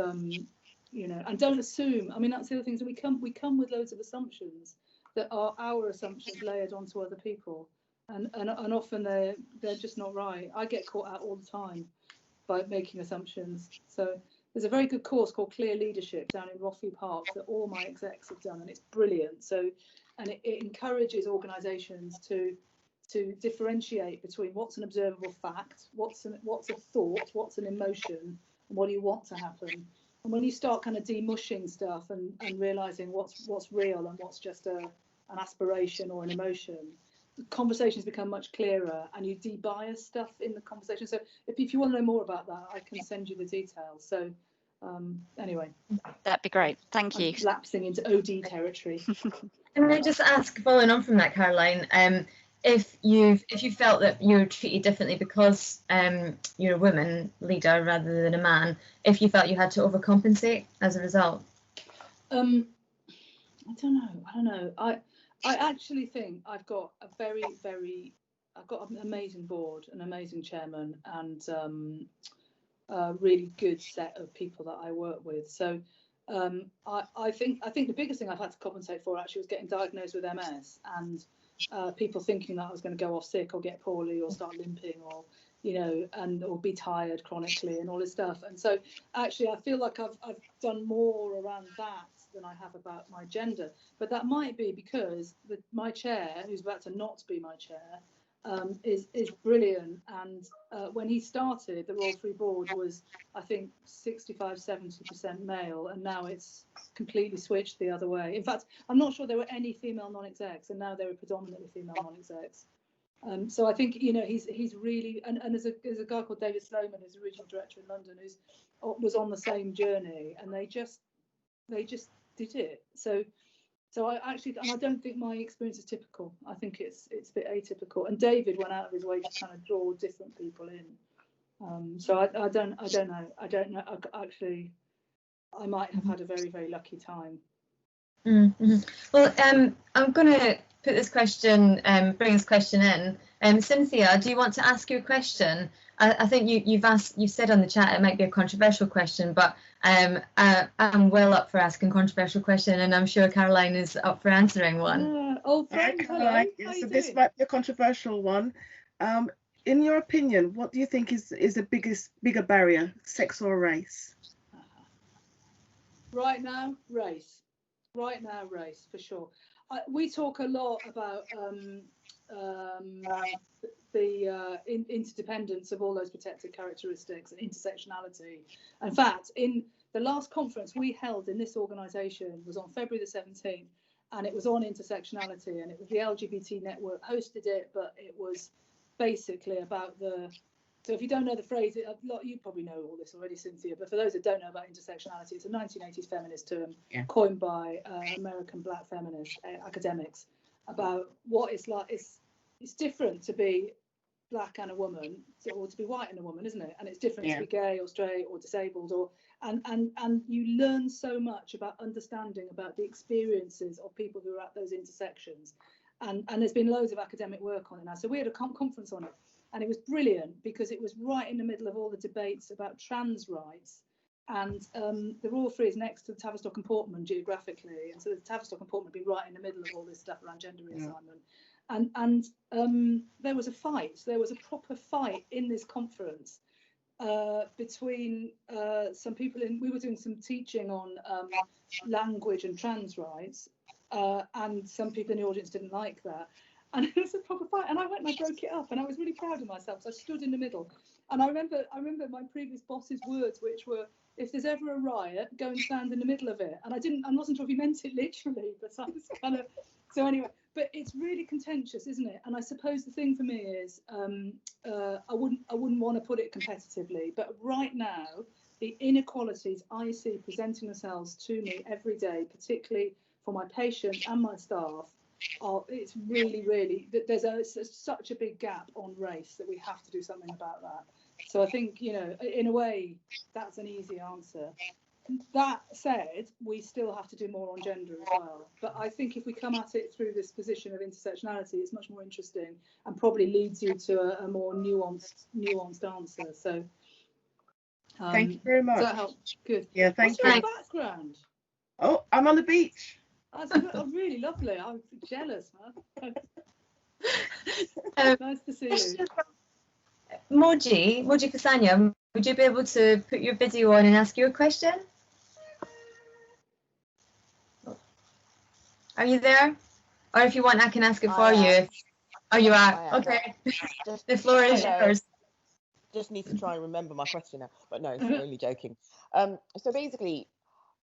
S3: you know, and don't assume. I mean, that's the other thing. So we come with loads of assumptions that are our assumptions layered onto other people, and often they're just not right. I get caught out all the time by making assumptions. So there's a very good course called Clear Leadership down in Rothie Park that all my execs have done, and it's brilliant. So, and it encourages organisations to differentiate between what's an observable fact, what's a thought, what's an emotion, and what do you want to happen. And when you start kind of demushing stuff and realising what's real and what's just an aspiration or an emotion, conversations become much clearer, and you de-bias stuff in the conversation. So if you want to know more about that, I can send you the details. So anyway,
S8: that'd be great. Thank you.
S3: I'm lapsing into OD territory.
S2: Can I just ask, following on from that, Caroline, if you felt that you were treated differently because you're a woman leader rather than a man, if you felt you had to overcompensate as a result? I don't know. I actually think I've got I've got an amazing board, an amazing chairman, and a really good set of people that I work with. So I think the biggest thing I've had to compensate for actually was getting diagnosed with MS, and people thinking that I was going to go off sick or get poorly or start limping or
S3: you know, and or be tired chronically and all this stuff. And so actually I feel like I've done more around that than I have about my gender. But that might be because my chair, who's about to not be my chair, is brilliant. And when he started, the Royal Free Board was, I think, 65-70% male, and now it's completely switched the other way. In fact, I'm not sure there were any female non-execs, and now there are predominantly female non-execs. So I think, you know, he's really, and there's a guy called David Sloman, who's the regional director in London, who's was on the same journey, and they just did it. So I actually, and I don't think my experience is typical. I think it's a bit atypical. And David went out of his way to kind of draw different people in. So I don't know. Actually, I might have had a very, very lucky time.
S2: Mm-hmm. Well, I'm going to put this question, bring this question in. Cynthia, do you want to ask your question? I think you've said on the chat it might be a controversial question, but I'm well up for asking controversial question, and I'm sure Caroline is up for answering one.
S3: Oh, friend, hello.
S9: Yeah, so this might be a controversial one. In your opinion, what do you think is the bigger barrier, sex or race?
S3: Right now, race. Right now, race, for sure. We talk a lot about the interdependence of all those protected characteristics and intersectionality. In fact, in the last conference we held in this organisation was on February the 17th, and it was on intersectionality, and it was the LGBT network hosted it, but it was basically about so if you don't know the phrase, you probably know all this already, Cynthia, but for those that don't know about intersectionality, it's a 1980s feminist term coined by American black feminist academics about what it's like. It's different to be black and a woman, or to be white and a woman, isn't it? And it's different to be gay or straight or disabled, or and you learn so much about understanding about the experiences of people who are at those intersections, and there's been loads of academic work on it now. So we had a conference on it, and it was brilliant because it was right in the middle of all the debates about trans rights. And the Royal Free is next to the Tavistock and Portman geographically, and so the Tavistock and Portman would be right in the middle of all this stuff around gender reassignment. And there was a fight. There was a proper fight in this conference between some people we were doing some teaching on language and trans rights, and some people in the audience didn't like that. And it was a proper fight, and I went and I broke it up, and I was really proud of myself. So I stood in the middle, and I remember my previous boss's words, which were, "If there's ever a riot, go and stand in the middle of it." And I wasn't sure if he meant it literally, but I was kind of, so anyway. But it's really contentious, isn't it? And I suppose the thing for me is, I wouldn't want to put it competitively, but right now, the inequalities I see presenting themselves to me every day, particularly for my patients and my staff, it's really there's such a big gap on race that we have to do something about that. So I think, you know, in a way, that's an easy answer. That said, we still have to do more on gender as well. But I think if we come at it through this position of intersectionality, it's much more interesting and probably leads you to a more nuanced answer. So
S9: thank you very much.
S3: Does that help? Good.
S9: Yeah, thank you.
S3: What's your background?
S9: Oh, I'm on the beach.
S3: That's really lovely. I'm jealous, man. Nice to see you.
S2: Moji Kasanya, would you be able to put your video on and ask your question? Are you there? Or if you want, I can ask it for you. Oh, you are? Okay. The floor is yours.
S10: Just need to try and remember my question now, but no, really joking. So basically,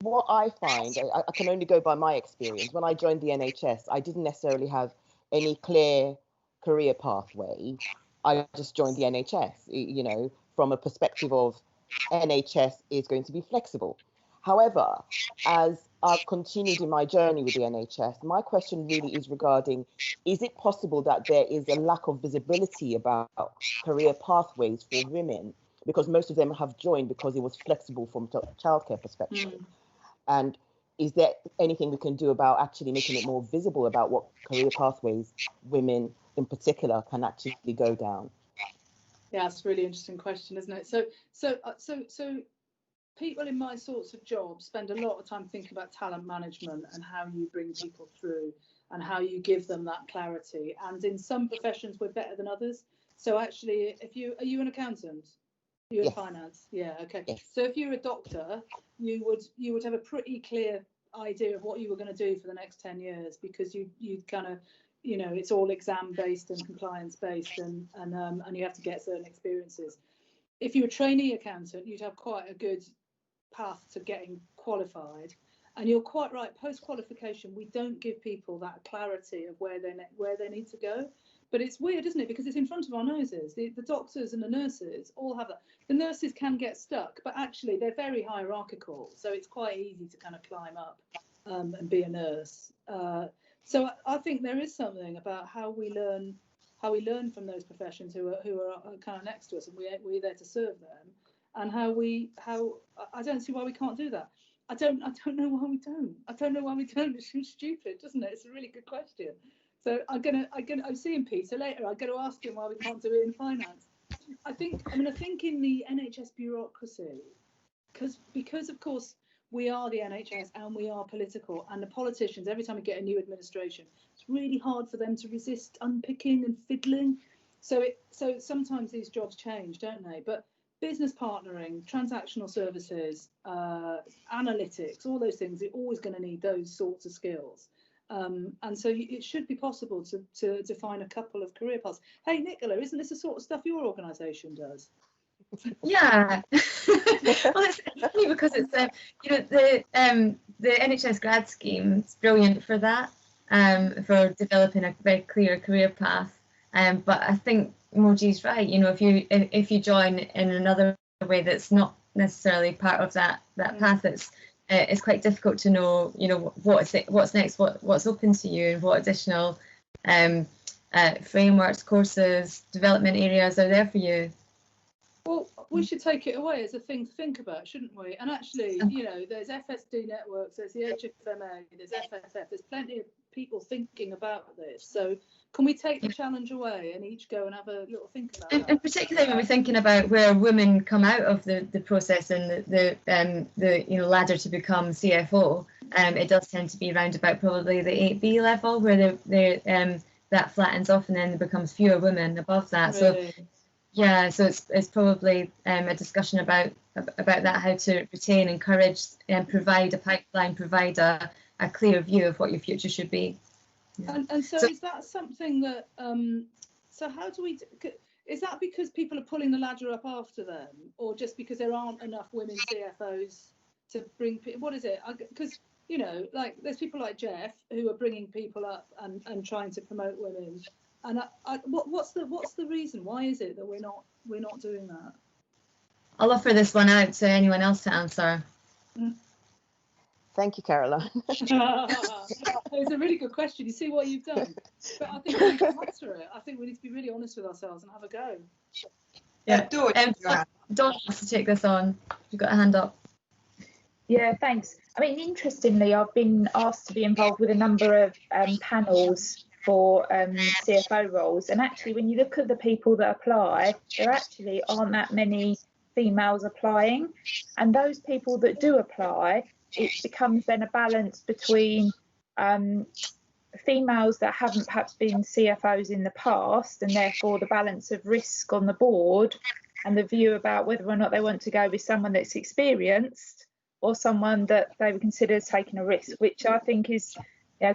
S10: what I find, I can only go by my experience. When I joined the NHS, I didn't necessarily have any clear career pathway. I just joined the NHS, you know, from a perspective of NHS is going to be flexible. However, as I've continued in my journey with the NHS, my question really is regarding, is it possible that there is a lack of visibility about career pathways for women? Because most of them have joined because it was flexible from childcare perspective. And is there anything we can do about actually making it more visible about what career pathways women in particular can actually go down?
S3: Yeah, it's a really interesting question, isn't it? So people in my sorts of jobs spend a lot of time thinking about talent management and how you bring people through and how you give them that clarity. And in some professions, we're better than others. So actually, are you an accountant? You're in
S10: Yes.
S3: finance, yeah, okay.
S10: Yes.
S3: So if you're a doctor, you would have a pretty clear idea of what you were going to do for the next 10 years, because you kind of, you know, it's all exam based and compliance based, and you have to get certain experiences. If you're a trainee accountant, you'd have quite a good path to getting qualified. And you're quite right, post qualification, we don't give people that clarity of where they need to go. But it's weird, isn't it? Because it's in front of our noses. The doctors and the nurses all have that. The nurses can get stuck, but actually they're very hierarchical. So it's quite easy to kind of climb up and be a nurse. So I think there is something about how we learn from those professions who are kind of next to us, and we're there to serve them. And how I don't see why we can't do that. I don't know why we don't. I don't know why we don't. It seems stupid, doesn't it? It's a really good question. So I'm seeing Peter later. I'm going to ask him why we can't do it in finance. I think in the NHS bureaucracy, because of course we are the NHS and we are political, and the politicians, every time we get a new administration, it's really hard for them to resist unpicking and fiddling. So sometimes these jobs change, don't they? But business partnering, transactional services, analytics, all those things, you're always going to need those sorts of skills. And so it should be possible to define a couple of career paths. Hey, Nicola, isn't this the sort of stuff your organisation does?
S2: Yeah. Well, it's funny because it's you know, the NHS grad scheme is brilliant for that, for developing a very clear career path. But I think Moji's right. You know, if you join in another way that's not necessarily part of that path, it's quite difficult to know, you know, what's next, what's open to you, and what additional frameworks, courses, development areas are there for you.
S3: Well, we should take it away as a thing to think about, shouldn't we? And actually, you know, there's FSD networks, there's the HFMA, there's FFF, there's plenty of people thinking about this. So can we take the challenge away and each go and have a little think about that?
S2: And particularly when we're thinking about where women come out of the process and the you know, ladder to become CFO, it does tend to be around about probably the 8B level, where that flattens off and then there becomes fewer women above that.
S3: Really?
S2: So yeah, so it's probably a discussion about that, how to retain, encourage, and provide a pipeline, provide a clear view of what your future should be.
S3: Yeah. And so is that something that so how do we is that because people are pulling the ladder up after them, or just because there aren't enough women CFOs to bring, what is it? Because you know, like there's people like Jeff who are bringing people up and trying to promote women. And what's the reason? Why is it that we're not doing that?
S2: I'll offer this one out to anyone else to answer.
S10: Thank you, Caroline.
S3: It's a really good question. You see what you've done? But I think we need to answer it. I think we need to be really honest with ourselves and have a go.
S2: Yeah, Dawn wants to take this on. You've got a hand up.
S4: Yeah, thanks. I mean, interestingly, I've been asked to be involved with a number of panels for CFO roles, and actually when you look at the people that apply, there actually aren't that many females applying, and those people that do apply, it becomes then a balance between females that haven't perhaps been CFOs in the past, and therefore the balance of risk on the board and the view about whether or not they want to go with someone that's experienced or someone that they would consider taking a risk, which I think is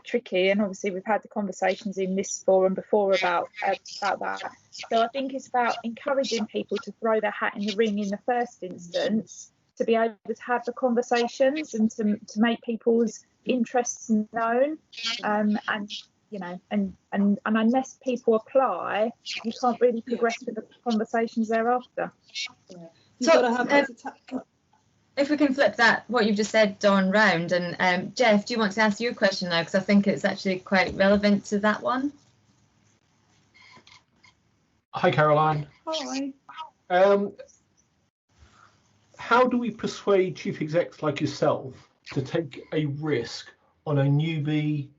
S4: tricky. And obviously we've had the conversations in this forum before about that. So I think it's about encouraging people to throw their hat in the ring in the first instance, to be able to have the conversations and to make people's interests known, and you know, and unless people apply, you can't really progress with the conversations thereafter.
S2: If we can flip that, what you've just said, Dawn, round, and Jeff, do you want to ask your question now? Because I think it's actually quite relevant to that one.
S11: Hi, Caroline.
S3: Hi.
S11: How do we persuade chief execs like yourself to take a risk on a newbie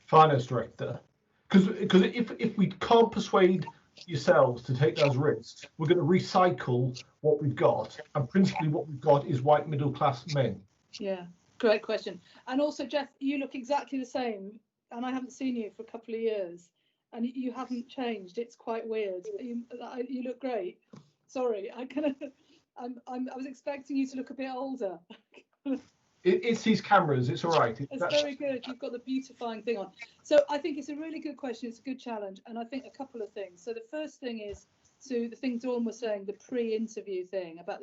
S11: finance director? Because if we can't persuade yourselves to take those risks, we're going to recycle what we've got, and principally what we've got is white middle class men.
S3: Yeah, great question. And also, Jeff, you look exactly the same, and I haven't seen you for a couple of years. and you haven't changed. It's quite weird. You look great. Sorry, I was expecting you to look a bit older.
S11: It's these cameras. It's all right.
S3: It's very good. You've got the beautifying thing on. So I think it's a really good question. It's a good challenge. And I think a couple of things. So the first thing is to the thing Dawn was saying, the pre-interview thing about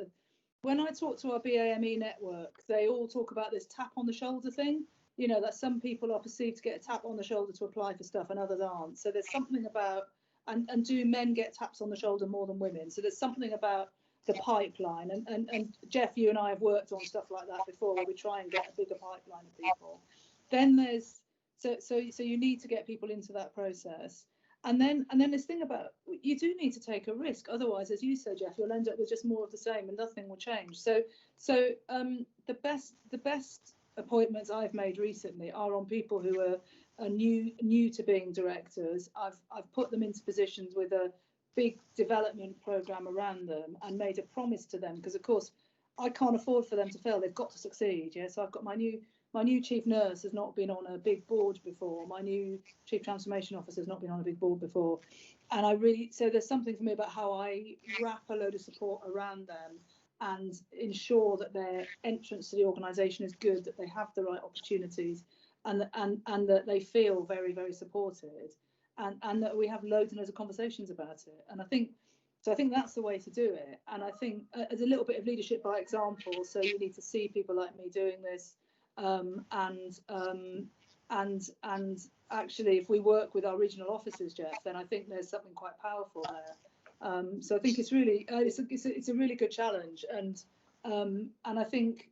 S3: when I talk to our BAME network, they all talk about this tap on the shoulder thing. You know, that some people are perceived to get a tap on the shoulder to apply for stuff and others aren't. So there's something about, and do men get taps on the shoulder more than women? So there's something about the pipeline, and Jeff, you and I have worked on stuff like that before, where we try and get a bigger pipeline of people. Then there's so you need to get people into that process, and then this thing about, you do need to take a risk, otherwise, as you said, Jeff, you'll end up with just more of the same and nothing will change. So the best appointments I've made recently are on people who are new to being directors. I've put them into positions with a big development program around them and made a promise to them, because of course I can't afford for them to fail. They've got to succeed. Yeah, so I've got my new chief nurse has not been on a big board before. My new chief transformation officer has not been on a big board before, and so there's something for me about how I wrap a load of support around them and ensure that their entrance to the organisation is good, that they have the right opportunities, and that they feel very, very supported. And that we have loads and loads of conversations about it. And I think that's the way to do it. And I think as a little bit of leadership by example, so you need to see people like me doing this, and actually, if we work with our regional offices, Jeff, then I think there's something quite powerful there. So I think it's really it's a really good challenge, and I think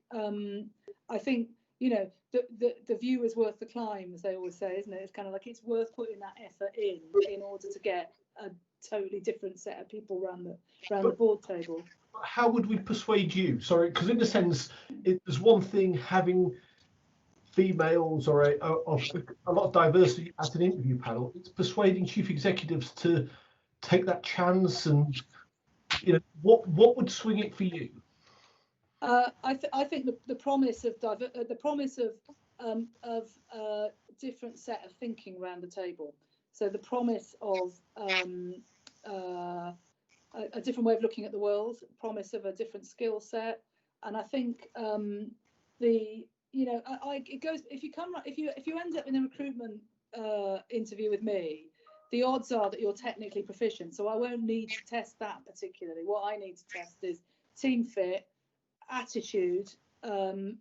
S3: you know, the view is worth the climb, as they always say, isn't it? It's kind of like it's worth putting that effort in order to get a totally different set of people around the board table.
S11: How would we persuade you? Sorry, because in a sense, there's one thing having females or a lot of diversity at an interview panel. It's persuading chief executives to take that chance, and you know, what would swing it for you?
S3: I think the promise of different set of thinking around the table. So the promise of a different way of looking at the world, promise of a different skill set, and I think it goes, if you end up in a recruitment interview with me, the odds are that you're technically proficient. So I won't need to test that particularly. What I need to test is team fit, attitude, and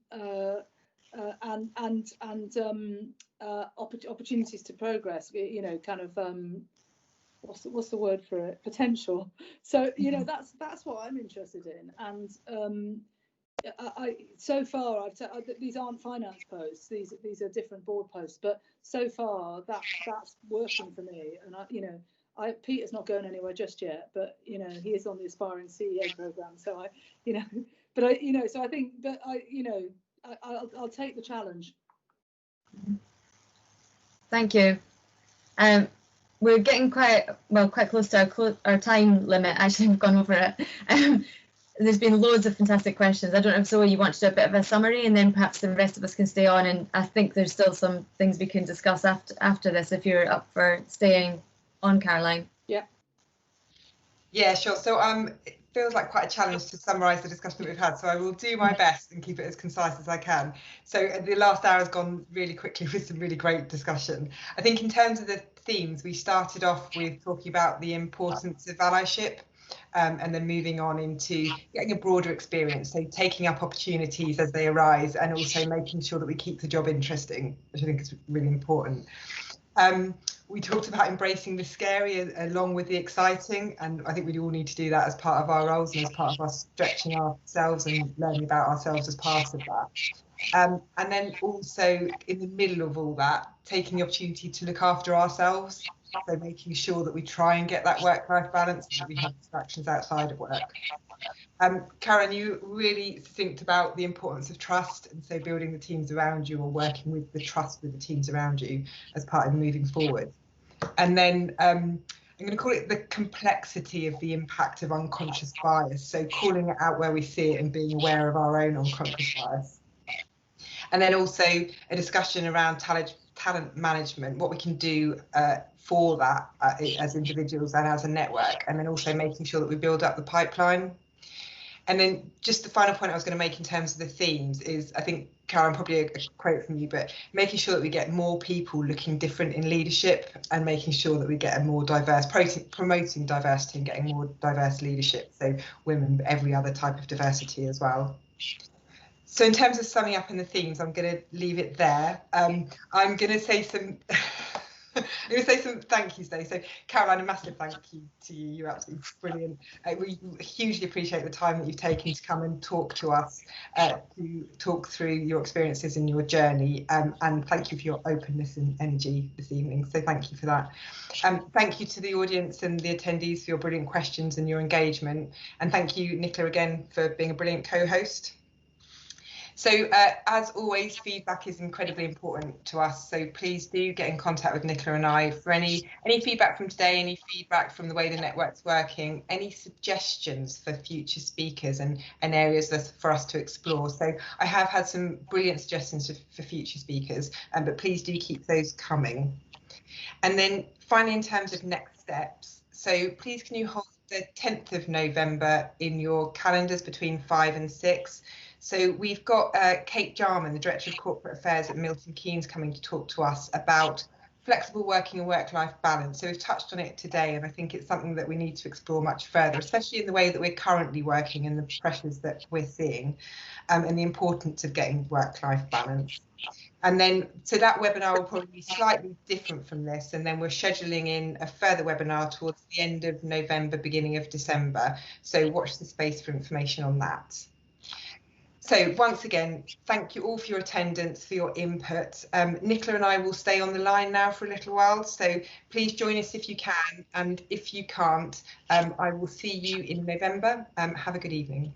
S3: opportunities to progress. You know, kind of what's the word for it? Potential. So you know, that's what I'm interested in. And so far these aren't finance posts. These are different board posts. But so far that's working for me. And Peter's not going anywhere just yet. But you know, he is on the Aspiring CEO program. So I'll take the challenge.
S2: Thank you. We're getting quite close to our time limit. Actually, we've gone over it. There's been loads of fantastic questions. I don't know if Zoe, you want to do a bit of a summary, and then perhaps the rest of us can stay on. And I think there's still some things we can discuss after this, if you're up for staying on, Caroline.
S1: Yeah, sure. So it feels like quite a challenge to summarise the discussion that we've had. So I will do my best and keep it as concise as I can. So the last hour has gone really quickly with some really great discussion. I think in terms of the themes, we started off with talking about the importance of allyship. And then moving on into getting a broader experience, so taking up opportunities as they arise, and also making sure that we keep the job interesting, which I think is really important. We talked about embracing the scary along with the exciting, and I think we all need to do that as part of our roles and as part of us stretching ourselves and learning about ourselves as part of that. And then also in the middle of all that, taking the opportunity to look after ourselves. So making sure that we try and get that work-life balance, and that we have distractions outside of work. Karen, you really think about the importance of trust, and so building the teams around you or working with the trust with the teams around you as part of moving forward. And then I'm going to call it the complexity of the impact of unconscious bias. So calling it out where we see it and being aware of our own unconscious bias. And then also a discussion around talent management, what we can do for that as individuals and as a network, and then also making sure that we build up the pipeline. And then just the final point I was going to make in terms of the themes is, I think, Karen, probably a quote from you, but making sure that we get more people looking different in leadership and making sure that we get a more diverse, promoting diversity and getting more diverse leadership. So women, every other type of diversity as well. So in terms of summing up in the themes, I'm going to leave it there. I'm going to say some thank yous today. So Caroline, a massive thank you to you. You're absolutely brilliant. We hugely appreciate the time that you've taken to come and talk to us, to talk through your experiences and your journey. And thank you for your openness and energy this evening. So thank you for that. Thank you to the audience and the attendees for your brilliant questions and your engagement. And thank you, Nicola, again, for being a brilliant co-host. So as always, feedback is incredibly important to us. So please do get in contact with Nicola and I for any feedback from today, any feedback from the way the network's working, any suggestions for future speakers and areas for us to explore. So I have had some brilliant suggestions for future speakers, but please do keep those coming. And then finally, in terms of next steps, so please can you hold the 10th of November in your calendars between 5 and 6. So we've got Kate Jarman, the Director of Corporate Affairs at Milton Keynes, coming to talk to us about flexible working and work-life balance. So we've touched on it today, and I think it's something that we need to explore much further, especially in the way that we're currently working and the pressures that we're seeing, and the importance of getting work-life balance. And then, so that webinar will probably be slightly different from this, and then we're scheduling in a further webinar towards the end of November, beginning of December. So watch the space for information on that. So once again, thank you all for your attendance, for your input. Nicola and I will stay on the line now for a little while, so please join us if you can, and if you can't, I will see you in November. Have a good evening.